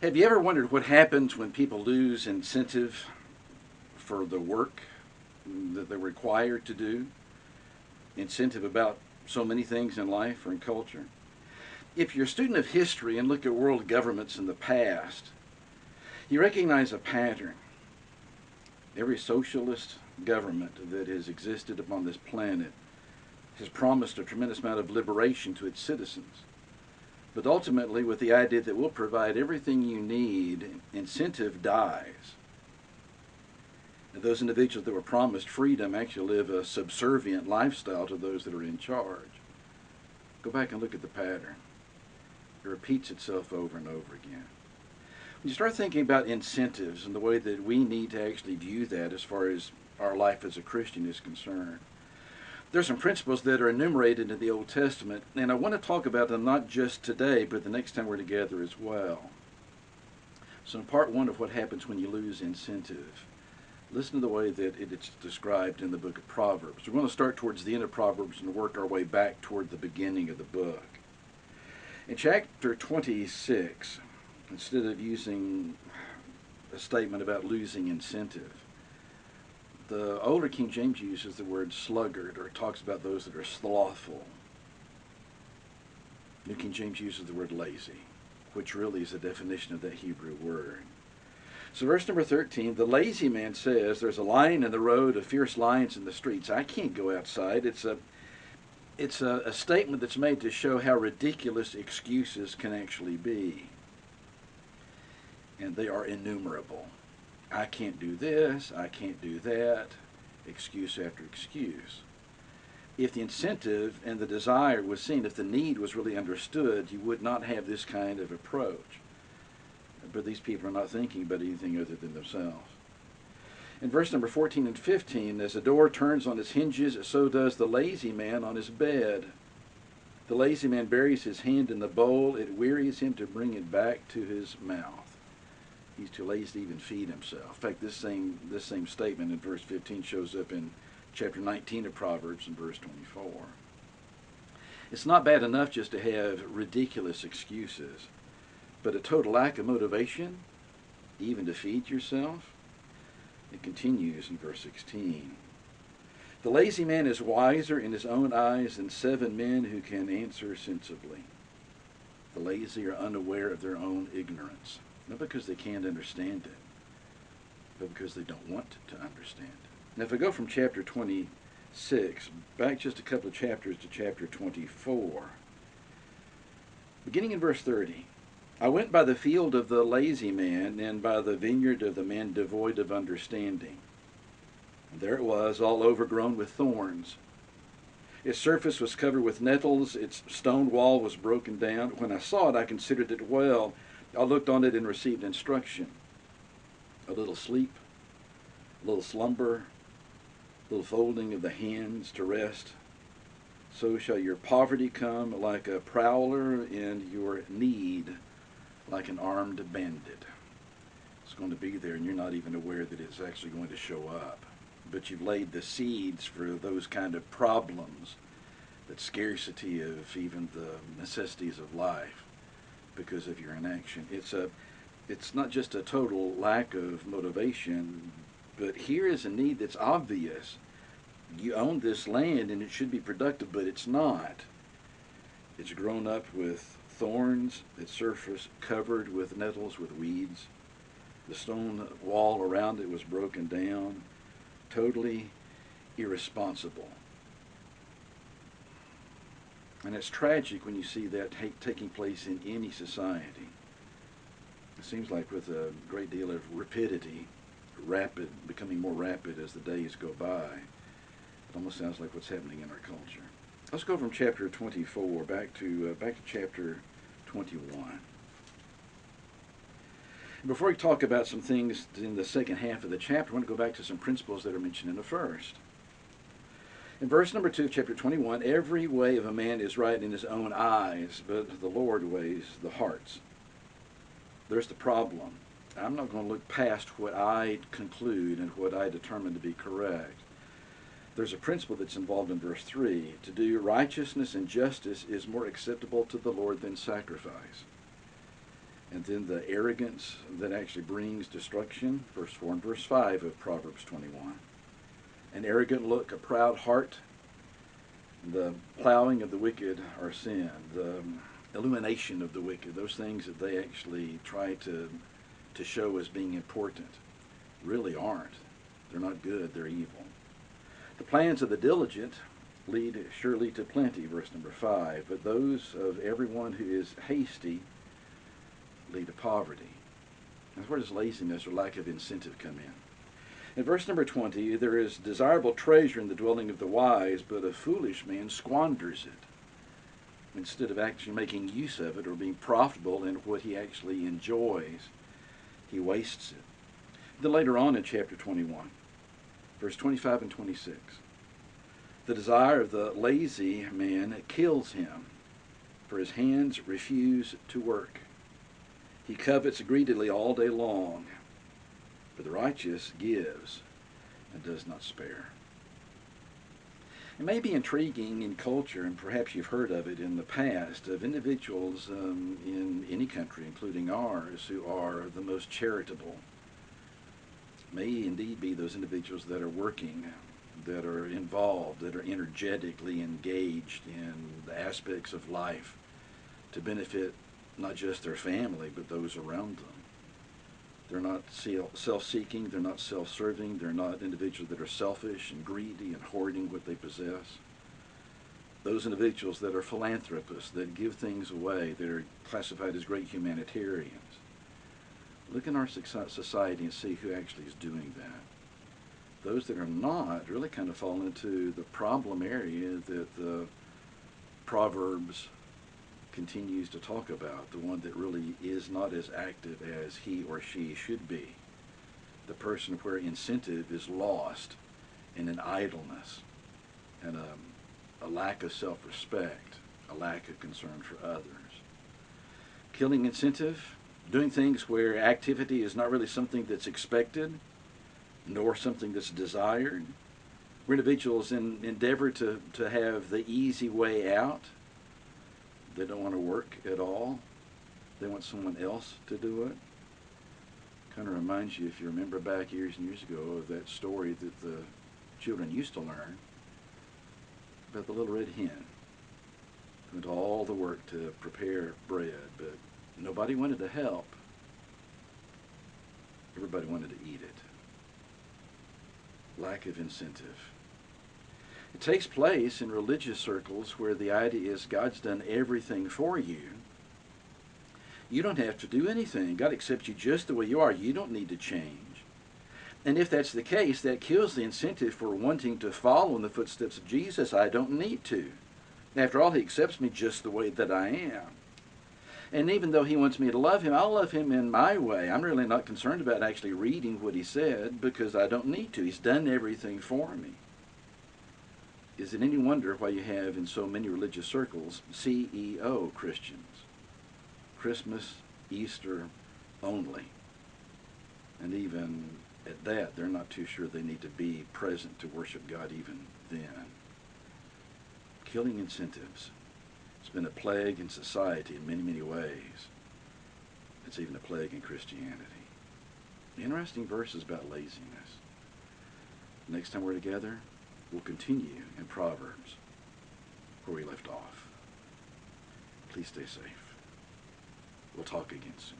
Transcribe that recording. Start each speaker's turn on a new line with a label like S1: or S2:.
S1: Have you ever wondered what happens when people lose incentive for the work that they're required to do? Incentive about so many things in life or in culture. If you're a student of history and look at world governments in the past, you recognize a pattern. Every socialist government that has existed upon this planet has promised a tremendous amount of liberation to its citizens. But ultimately, with the idea that we'll provide everything you need, incentive dies. And those individuals that were promised freedom actually live a subservient lifestyle to those that are in charge. Go back and look at the pattern. It repeats itself over and over again. When you start thinking about incentives and the way that we need to actually view that as far as our life as a Christian is concerned, there's some principles that are enumerated in the Old Testament, and I want to talk about them not just today, but the next time we're together as well. So in part one of what happens when you lose incentive, listen to the way that it's described in the book of Proverbs. We're going to start towards the end of Proverbs and work our way back toward the beginning of the book. In chapter 26, instead of using a statement about losing incentive, the older King James uses the word sluggard, or talks about those that are slothful. New King James uses the word lazy, which really is a definition of that Hebrew word. So verse number 13, the lazy man says, there's a lion in the road, a fierce lions in the streets. I can't go outside. It's a statement that's made to show how ridiculous excuses can actually be. And they are innumerable. I can't do this, I can't do that, excuse after excuse. If the incentive and the desire was seen, if the need was really understood, you would not have this kind of approach. But these people are not thinking about anything other than themselves. In verse number 14 and 15, as the door turns on its hinges, so does the lazy man on his bed. The lazy man buries his hand in the bowl, it wearies him to bring it back to his mouth. He's too lazy to even feed himself. In fact, this same statement in verse 15 shows up in chapter 19 of Proverbs in verse 24. It's not bad enough just to have ridiculous excuses, but a total lack of motivation, even to feed yourself. It continues in verse 16. The lazy man is wiser in his own eyes than 7 men who can answer sensibly. The lazy are unaware of their own ignorance. Not because they can't understand it, but because they don't want to understand it. Now, if we go from chapter 26 back just a couple of chapters to chapter 24, beginning in verse 30, I went by the field of the lazy man and by the vineyard of the man devoid of understanding. And there it was, all overgrown with thorns. Its surface was covered with nettles, its stone wall was broken down. When I saw it, I considered it well. I looked on it and received instruction. A little sleep, a little slumber, a little folding of the hands to rest. So shall your poverty come like a prowler, and your need like an armed bandit. It's going to be there, and you're not even aware that it's actually going to show up. But you've laid the seeds for those kind of problems, that scarcity of even the necessities of life, because of your inaction. It's not just a total lack of motivation, but here is a need that's obvious. You own this land and it should be productive, but it's not. It's grown up with thorns, its surface covered with nettles, with weeds. The stone wall around it was broken down. Totally irresponsible. And it's tragic when you see that taking place in any society. It seems like with a great deal of rapidity, becoming more rapid as the days go by. It almost sounds like what's happening in our culture. Let's go from chapter 24 back to chapter 21. Before we talk about some things in the second half of the chapter, I want to go back to some principles that are mentioned in the first. In verse number 2 of chapter 21, every way of a man is right in his own eyes, but the Lord weighs the hearts. There's the problem. I'm not going to look past what I conclude and what I determine to be correct. There's a principle that's involved in verse 3. To do righteousness and justice is more acceptable to the Lord than sacrifice. And then the arrogance that actually brings destruction, verse 4 and verse 5 of Proverbs 21. An arrogant look, a proud heart, the plowing of the wicked are sin, the illumination of the wicked, those things that they actually try to show as being important really aren't. They're not good, they're evil. The plans of the diligent lead surely to plenty, verse number 5, but those of everyone who is hasty lead to poverty. And where does laziness or lack of incentive come in? In verse number 20, there is desirable treasure in the dwelling of the wise, but a foolish man squanders it. Instead of actually making use of it or being profitable in what he actually enjoys, he wastes it. Then later on in chapter 21, verse 25 and 26, the desire of the lazy man kills him, for his hands refuse to work. He covets greedily all day long, but the righteous gives and does not spare. It may be intriguing in culture, and perhaps you've heard of it in the past, of individuals in any country, including ours, who are the most charitable. May indeed be those individuals that are working, that are involved, that are energetically engaged in the aspects of life to benefit not just their family, but those around them. They're not self-seeking, they're not self-serving, they're not individuals that are selfish and greedy and hoarding what they possess. Those individuals that are philanthropists, that give things away, that are classified as great humanitarians. Look in our society and see who actually is doing that. Those that are not really kind of fall into the problem area that the Proverbs continues to talk about, the one that really is not as active as he or she should be. The person where incentive is lost in an idleness and a lack of self-respect, a lack of concern for others. Killing incentive, doing things where activity is not really something that's expected, nor something that's desired. Where individuals endeavor to have the easy way out. They don't want to work at all. They want someone else to do it. Kind of reminds you, if you remember back years and years ago, of that story that the children used to learn about the little red hen who did all the work to prepare bread, but nobody wanted to help. Everybody wanted to eat it. Lack of incentive. It takes place in religious circles where the idea is God's done everything for you. You don't have to do anything. God accepts you just the way you are. You don't need to change. And if that's the case, that kills the incentive for wanting to follow in the footsteps of Jesus. I don't need to. After all, he accepts me just the way that I am. And even though he wants me to love him, I'll love him in my way. I'm really not concerned about actually reading what he said because I don't need to. He's done everything for me. Is it any wonder why you have in so many religious circles CEO Christians? Christmas, Easter only. And even at that, they're not too sure they need to be present to worship God even then. Killing incentives. It's been a plague in society in many, many ways. It's even a plague in Christianity. Interesting verses about laziness. Next time we're together, we'll continue in Proverbs where we left off. Please stay safe. We'll talk again soon.